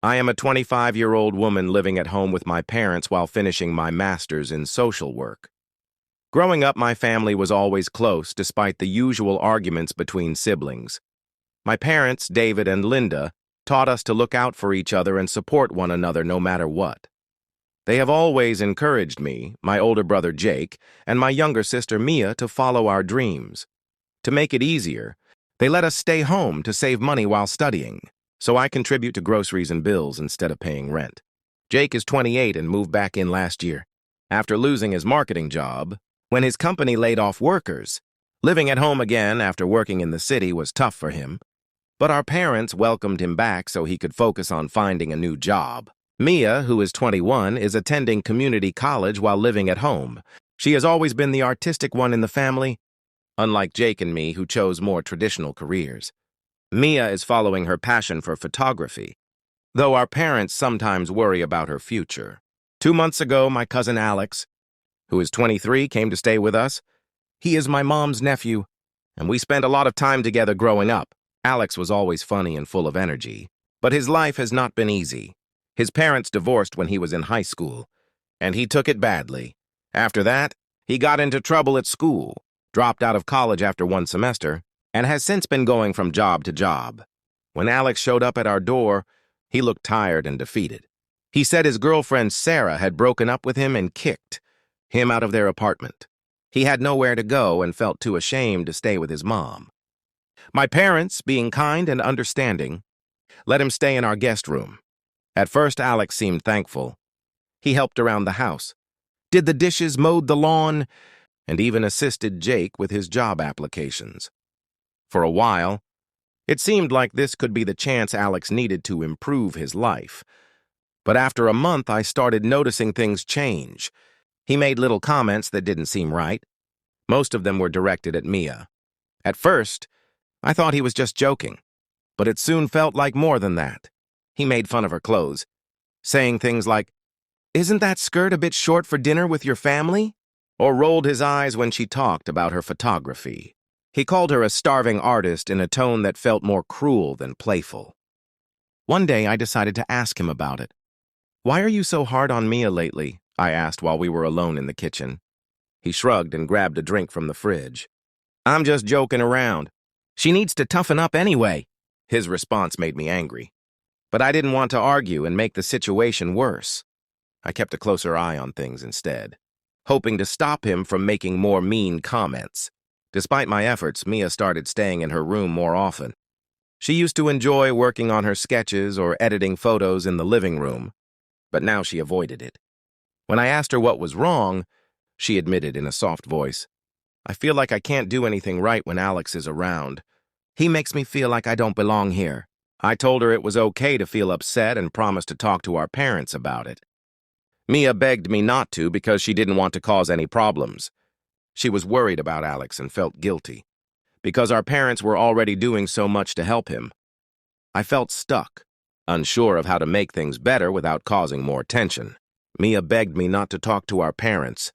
I am a 25-year-old woman living at home with my parents while finishing my master's in social work. Growing up, my family was always close despite the usual arguments between siblings. My parents, David and Linda, taught us to look out for each other and support one another no matter what. They have always encouraged me, my older brother Jake, and my younger sister Mia to follow our dreams. To make it easier, they let us stay home to save money while studying, so I contribute to groceries and bills instead of paying rent. Jake is 28 and moved back in last year, after losing his marketing job, when his company laid off workers. Living at home again after working in the city was tough for him, but our parents welcomed him back so he could focus on finding a new job. Mia, who is 21, is attending community college while living at home. She has always been the artistic one in the family, unlike Jake and me, who chose more traditional careers. Mia is following her passion for photography, though our parents sometimes worry about her future. 2 months ago, my cousin Alex, who is 23, came to stay with us. He is my mom's nephew, and we spent a lot of time together growing up. Alex was always funny and full of energy, but his life has not been easy. His parents divorced when he was in high school, and he took it badly. After that, he got into trouble at school, dropped out of college after 1 semester, and has since been going from job to job. When Alex showed up at our door, he looked tired and defeated. He said his girlfriend Sarah had broken up with him and kicked him out of their apartment. He had nowhere to go and felt too ashamed to stay with his mom. My parents, being kind and understanding, let him stay in our guest room. At first, Alex seemed thankful. He helped around the house, did the dishes, mowed the lawn, and even assisted Jake with his job applications. For a while, it seemed like this could be the chance Alex needed to improve his life. But after a month, I started noticing things change. He made little comments that didn't seem right. Most of them were directed at Mia. At first, I thought he was just joking, but it soon felt like more than that. He made fun of her clothes, saying things like, "Isn't that skirt a bit short for dinner with your family?" Or rolled his eyes when she talked about her photography. He called her a starving artist in a tone that felt more cruel than playful. One day, I decided to ask him about it. "Why are you so hard on Mia lately?" I asked while we were alone in the kitchen. He shrugged and grabbed a drink from the fridge. "I'm just joking around. She needs to toughen up anyway." His response made me angry. But I didn't want to argue and make the situation worse. I kept a closer eye on things instead, hoping to stop him from making more mean comments. Despite my efforts, Mia started staying in her room more often. She used to enjoy working on her sketches or editing photos in the living room, but now she avoided it. When I asked her what was wrong, she admitted in a soft voice, "I feel like I can't do anything right when Alex is around. He makes me feel like I don't belong here." I told her it was okay to feel upset and promised to talk to our parents about it. Mia begged me not to because she didn't want to cause any problems. She was worried about Alex and felt guilty, because our parents were already doing so much to help him. I felt stuck, unsure of how to make things better without causing more tension. Mia begged me not to talk to our parents,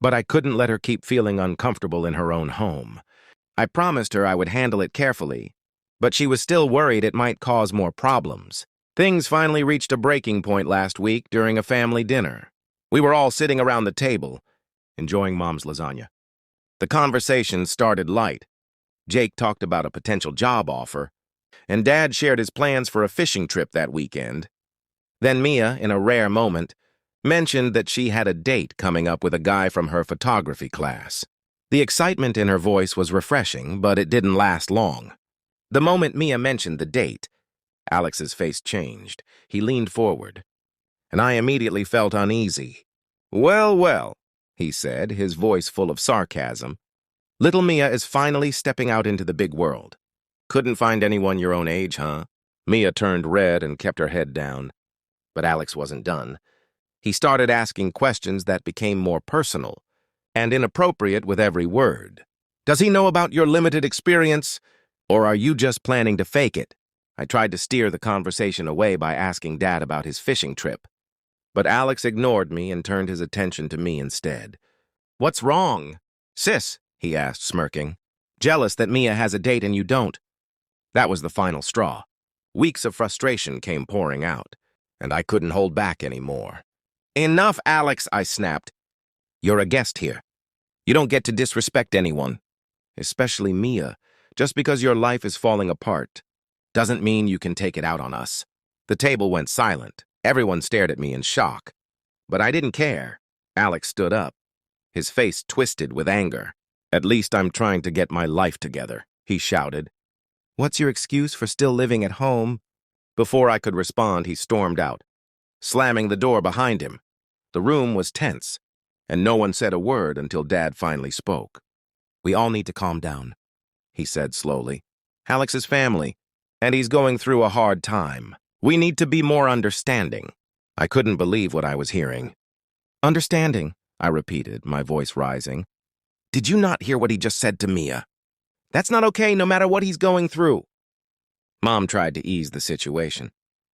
but I couldn't let her keep feeling uncomfortable in her own home. I promised her I would handle it carefully, but she was still worried it might cause more problems. Things finally reached a breaking point last week during a family dinner. We were all sitting around the table, enjoying Mom's lasagna. The conversation started light. Jake talked about a potential job offer, and Dad shared his plans for a fishing trip that weekend. Then Mia, in a rare moment, mentioned that she had a date coming up with a guy from her photography class. The excitement in her voice was refreshing, but it didn't last long. The moment Mia mentioned the date, Alex's face changed. He leaned forward, and I immediately felt uneasy. "Well, well," he said, his voice full of sarcasm. "Little Mia is finally stepping out into the big world. Couldn't find anyone your own age, huh?" Mia turned red and kept her head down. But Alex wasn't done. He started asking questions that became more personal and inappropriate with every word. "Does he know about your limited experience? Or are you just planning to fake it?" I tried to steer the conversation away by asking Dad about his fishing trip. But Alex ignored me and turned his attention to me instead. "What's wrong, sis?" he asked, smirking. "Jealous that Mia has a date and you don't." That was the final straw. Weeks of frustration came pouring out, and I couldn't hold back anymore. "Enough, Alex," I snapped. "You're a guest here. You don't get to disrespect anyone, especially Mia. Just because your life is falling apart doesn't mean you can take it out on us." The table went silent. Everyone stared at me in shock. But I didn't care. Alex stood up, his face twisted with anger. "At least I'm trying to get my life together," he shouted. "What's your excuse for still living at home?" Before I could respond, he stormed out, slamming the door behind him. The room was tense, and no one said a word until Dad finally spoke. "We all need to calm down," he said slowly. "Alex's family, and he's going through a hard time. We need to be more understanding." I couldn't believe what I was hearing. "Understanding," I repeated, my voice rising. "Did you not hear what he just said to Mia? That's not okay, no matter what he's going through." Mom tried to ease the situation,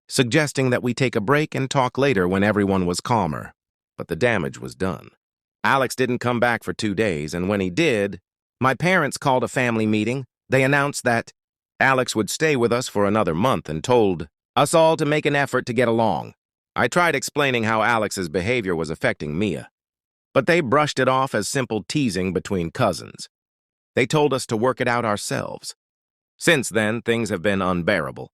suggesting that we take a break and talk later when everyone was calmer. But the damage was done. Alex didn't come back for 2 days, and when he did, my parents called a family meeting. They announced that Alex would stay with us for another month and told us all to make an effort to get along. I tried explaining how Alex's behavior was affecting Mia, but they brushed it off as simple teasing between cousins. They told us to work it out ourselves. Since then, things have been unbearable.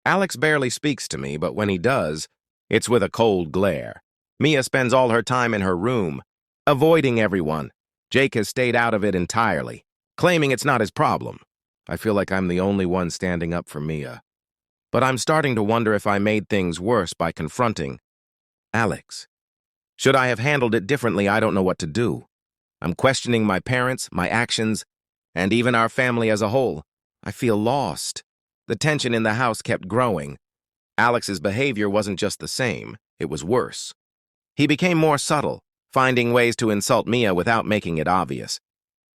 Alex barely speaks to me, but when he does, it's with a cold glare. Mia spends all her time in her room, avoiding everyone. Jake has stayed out of it entirely, claiming it's not his problem. I feel like I'm the only one standing up for Mia. But I'm starting to wonder if I made things worse by confronting Alex. Should I have handled it differently? I don't know what to do. I'm questioning my parents, my actions, and even our family as a whole. I feel lost. The tension in the house kept growing. Alex's behavior wasn't just the same, it was worse. He became more subtle, finding ways to insult Mia without making it obvious.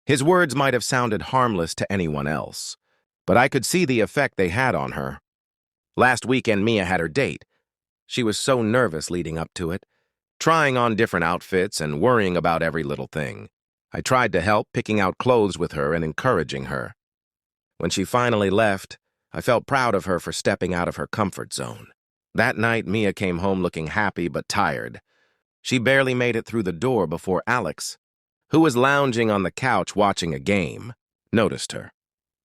His words might have sounded harmless to anyone else, but I could see the effect they had on her. Last weekend, Mia had her date. She was so nervous leading up to it, trying on different outfits and worrying about every little thing. I tried to help, picking out clothes with her and encouraging her. When she finally left, I felt proud of her for stepping out of her comfort zone. That night, Mia came home looking happy but tired. She barely made it through the door before Alex, who was lounging on the couch watching a game, noticed her.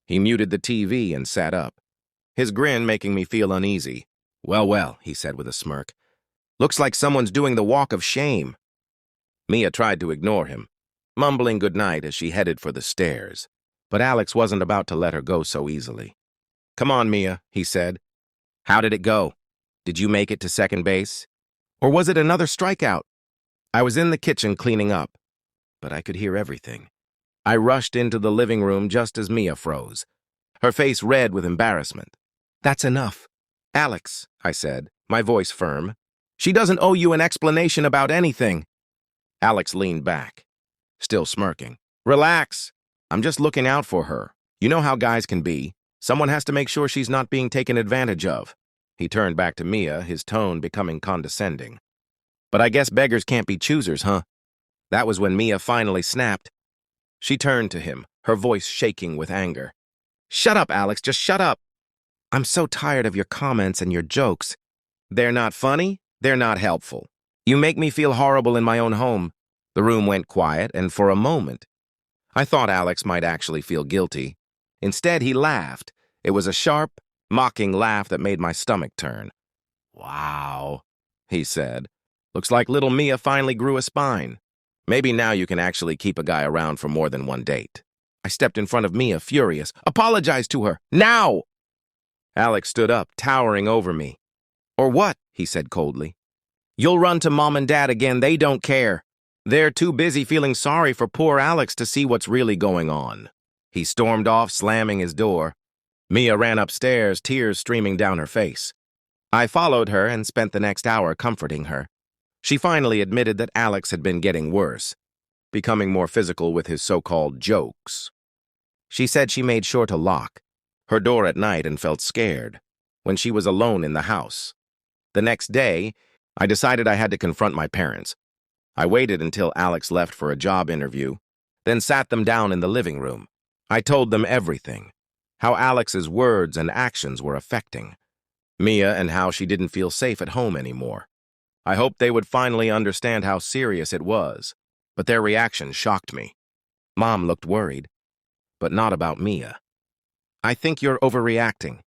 He muted the TV and sat up, his grin making me feel uneasy. Well, he said with a smirk. "Looks like someone's doing the walk of shame." Mia tried to ignore him, mumbling goodnight as she headed for the stairs. But Alex wasn't about to let her go so easily. "Come on, Mia," he said. "How did it go? Did you make it to second base? Or was it another strikeout?" I was in the kitchen cleaning up, but I could hear everything. I rushed into the living room just as Mia froze, her face red with embarrassment. "That's enough." "Alex," I said, my voice firm. "She doesn't owe you an explanation about anything." Alex leaned back, still smirking. "Relax. I'm just looking out for her. You know how guys can be. Someone has to make sure she's not being taken advantage of." He turned back to Mia, his tone becoming condescending. "But I guess beggars can't be choosers, huh?" That was when Mia finally snapped. She turned to him, her voice shaking with anger. "Shut up, Alex, just shut up. I'm so tired of your comments and your jokes. They're not funny, they're not helpful. You make me feel horrible in my own home." The room went quiet, and for a moment, I thought Alex might actually feel guilty. Instead, he laughed. It was a sharp, mocking laugh that made my stomach turn. "Wow," he said. "Looks like little Mia finally grew a spine. Maybe now you can actually keep a guy around for more than one date." I stepped in front of Mia, furious. "Apologize to her, now!" Alex stood up, towering over me. "Or what?" he said coldly. "You'll run to Mom and Dad again, they don't care. They're too busy feeling sorry for poor Alex to see what's really going on." He stormed off, slamming his door. Mia ran upstairs, tears streaming down her face. I followed her and spent the next hour comforting her. She finally admitted that Alex had been getting worse, becoming more physical with his so-called jokes. She said she made sure to lock her door at night and felt scared when she was alone in the house. The next day, I decided I had to confront my parents. I waited until Alex left for a job interview, then sat them down in the living room. I told them everything, how Alex's words and actions were affecting Mia and how she didn't feel safe at home anymore. I hoped they would finally understand how serious it was, but their reaction shocked me. Mom looked worried, but not about Mia. "I think you're overreacting,"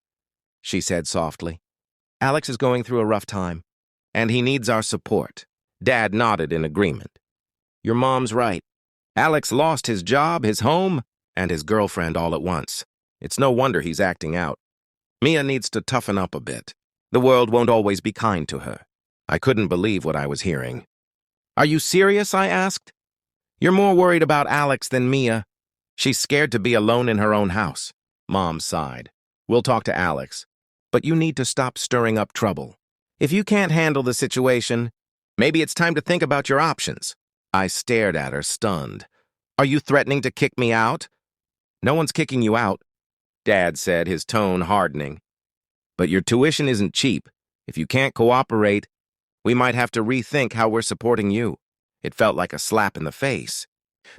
she said softly. "Alex is going through a rough time, and he needs our support." Dad nodded in agreement. "Your mom's right. Alex lost his job, his home, and his girlfriend all at once. It's no wonder he's acting out. Mia needs to toughen up a bit. The world won't always be kind to her." I couldn't believe what I was hearing. "Are you serious?" I asked. "You're more worried about Alex than Mia. She's scared to be alone in her own house." Mom sighed. "We'll talk to Alex, but you need to stop stirring up trouble. If you can't handle the situation, maybe it's time to think about your options." I stared at her, stunned. "Are you threatening to kick me out?" "No one's kicking you out," Dad said, his tone hardening. "But your tuition isn't cheap. If you can't cooperate, we might have to rethink how we're supporting you." It felt like a slap in the face.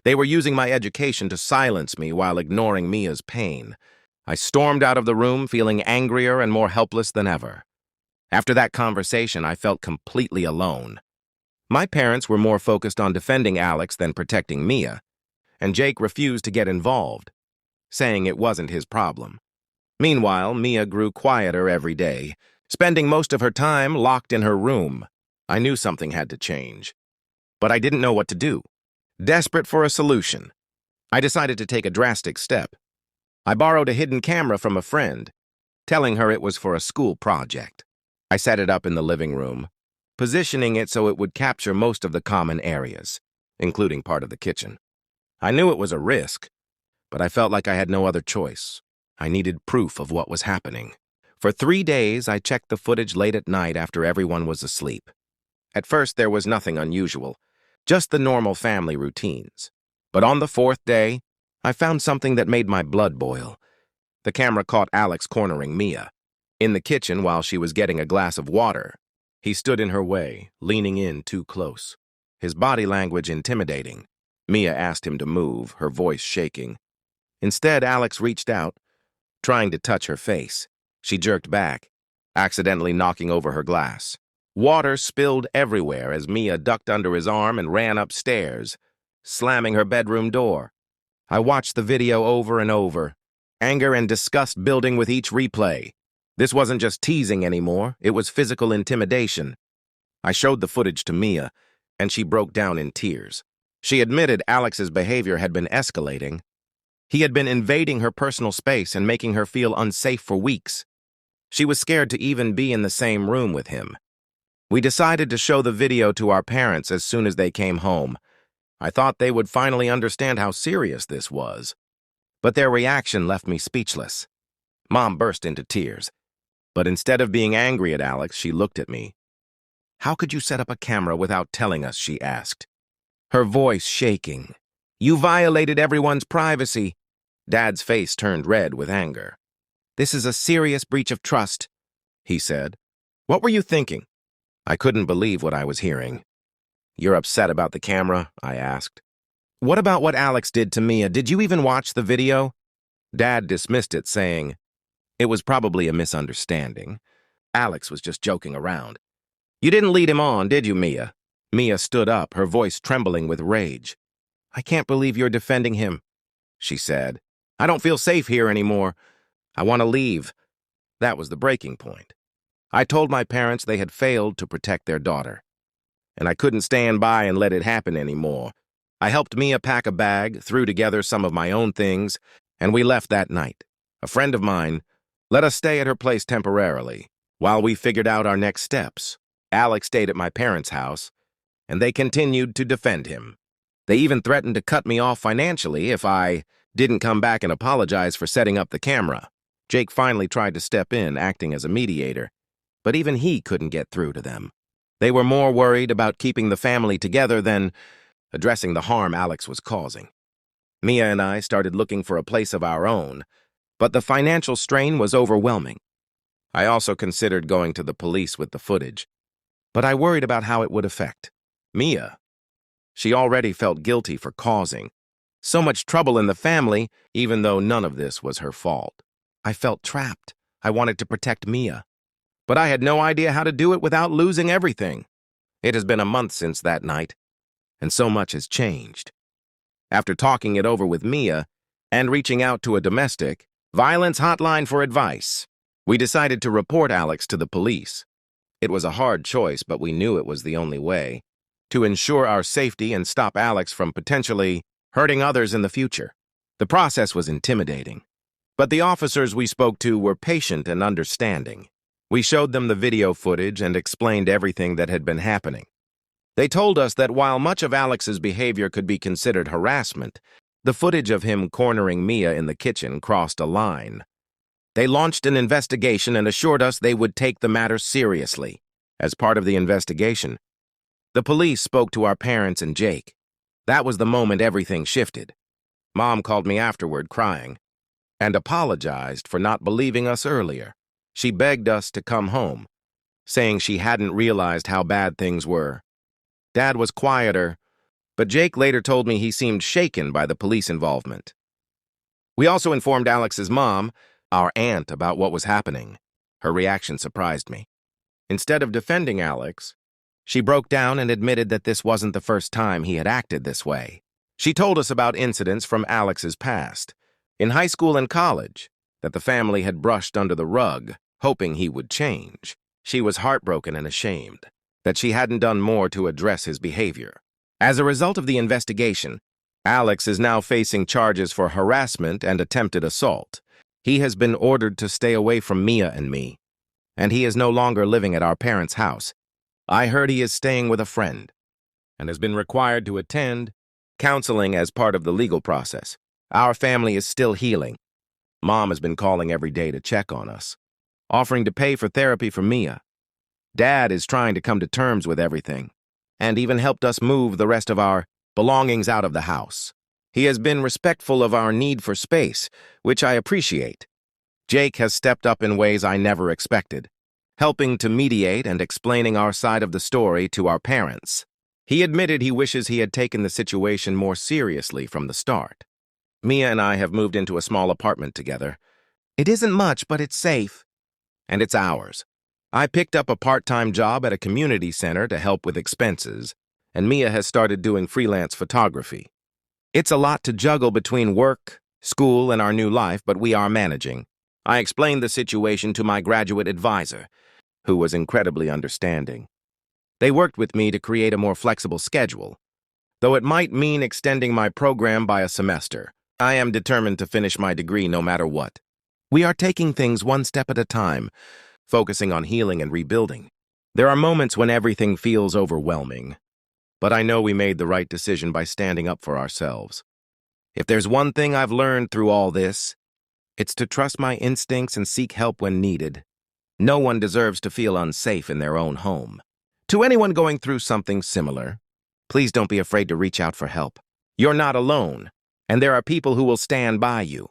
They were using my education to silence me while ignoring Mia's pain. I stormed out of the room feeling angrier and more helpless than ever. After that conversation, I felt completely alone. My parents were more focused on defending Alex than protecting Mia, and Jake refused to get involved, saying it wasn't his problem. Meanwhile, Mia grew quieter every day, spending most of her time locked in her room. I knew something had to change, but I didn't know what to do. Desperate for a solution, I decided to take a drastic step. I borrowed a hidden camera from a friend, telling her it was for a school project. I set it up in the living room, positioning it so it would capture most of the common areas, including part of the kitchen. I knew it was a risk, but I felt like I had no other choice. I needed proof of what was happening. For 3 days, I checked the footage late at night after everyone was asleep. At first, there was nothing unusual, just the normal family routines. But on the 4th day, I found something that made my blood boil. The camera caught Alex cornering Mia in the kitchen while she was getting a glass of water. He stood in her way, leaning in too close, his body language intimidating. Mia asked him to move, her voice shaking. Instead, Alex reached out, trying to touch her face. She jerked back, accidentally knocking over her glass. Water spilled everywhere as Mia ducked under his arm and ran upstairs, slamming her bedroom door. I watched the video over and over, anger and disgust building with each replay. This wasn't just teasing anymore, it was physical intimidation. I showed the footage to Mia, and she broke down in tears. She admitted Alex's behavior had been escalating. He had been invading her personal space and making her feel unsafe for weeks. She was scared to even be in the same room with him. We decided to show the video to our parents as soon as they came home. I thought they would finally understand how serious this was. But their reaction left me speechless. Mom burst into tears. But instead of being angry at Alex, she looked at me. "How could you set up a camera without telling us?" she asked, her voice shaking. "You violated everyone's privacy." Dad's face turned red with anger. "This is a serious breach of trust," he said. "What were you thinking?" I couldn't believe what I was hearing. "You're upset about the camera?" I asked. "What about what Alex did to Mia? Did you even watch the video?" Dad dismissed it, saying, "It was probably a misunderstanding. Alex was just joking around." "You didn't lead him on, did you, Mia?" Mia stood up, her voice trembling with rage. "I can't believe you're defending him," she said. "I don't feel safe here anymore. I want to leave." That was the breaking point. I told my parents they had failed to protect their daughter, and I couldn't stand by and let it happen anymore. I helped Mia pack a bag, threw together some of my own things, and we left that night. A friend of mine let us stay at her place temporarily while we figured out our next steps. Alex stayed at my parents' house, and they continued to defend him. They even threatened to cut me off financially if I didn't come back and apologize for setting up the camera. Jake finally tried to step in, acting as a mediator, but even he couldn't get through to them. They were more worried about keeping the family together than addressing the harm Alex was causing. Mia and I started looking for a place of our own, but the financial strain was overwhelming. I also considered going to the police with the footage, but I worried about how it would affect Mia. She already felt guilty for causing so much trouble in the family, even though none of this was her fault. I felt trapped. I wanted to protect Mia, but I had no idea how to do it without losing everything. It has been a month since that night, and so much has changed. After talking it over with Mia and reaching out to a domestic violence hotline for advice, we decided to report Alex to the police. It was a hard choice, but we knew it was the only way to ensure our safety and stop Alex from potentially hurting others in the future. The process was intimidating, but the officers we spoke to were patient and understanding. We showed them the video footage and explained everything that had been happening. They told us that while much of Alex's behavior could be considered harassment, the footage of him cornering Mia in the kitchen crossed a line. They launched an investigation and assured us they would take the matter seriously. As part of the investigation, the police spoke to our parents and Jake. That was the moment everything shifted. Mom called me afterward crying and apologized for not believing us earlier. She begged us to come home, saying she hadn't realized how bad things were. Dad was quieter, but Jake later told me he seemed shaken by the police involvement. We also informed Alex's mom, our aunt, about what was happening. Her reaction surprised me. Instead of defending Alex, she broke down and admitted that this wasn't the first time he had acted this way. She told us about incidents from Alex's past, in high school and college, that the family had brushed under the rug, hoping he would change. She was heartbroken and ashamed that she hadn't done more to address his behavior. As a result of the investigation, Alex is now facing charges for harassment and attempted assault. He has been ordered to stay away from Mia and me, and he is no longer living at our parents' house. I heard he is staying with a friend and has been required to attend counseling as part of the legal process. Our family is still healing. Mom has been calling every day to check on us, offering to pay for therapy for Mia. Dad is trying to come to terms with everything, and even helped us move the rest of our belongings out of the house. He has been respectful of our need for space, which I appreciate. Jake has stepped up in ways I never expected, helping to mediate and explaining our side of the story to our parents. He admitted he wishes he had taken the situation more seriously from the start. Mia and I have moved into a small apartment together. It isn't much, but it's safe, and it's ours. I picked up a part-time job at a community center to help with expenses, and Mia has started doing freelance photography. It's a lot to juggle between work, school, and our new life, but we are managing. I explained the situation to my graduate advisor, who was incredibly understanding. They worked with me to create a more flexible schedule, though it might mean extending my program by a semester. I am determined to finish my degree no matter what. We are taking things one step at a time, focusing on healing and rebuilding. There are moments when everything feels overwhelming, but I know we made the right decision by standing up for ourselves. If there's one thing I've learned through all this, it's to trust my instincts and seek help when needed. No one deserves to feel unsafe in their own home. To anyone going through something similar, please don't be afraid to reach out for help. You're not alone, and there are people who will stand by you.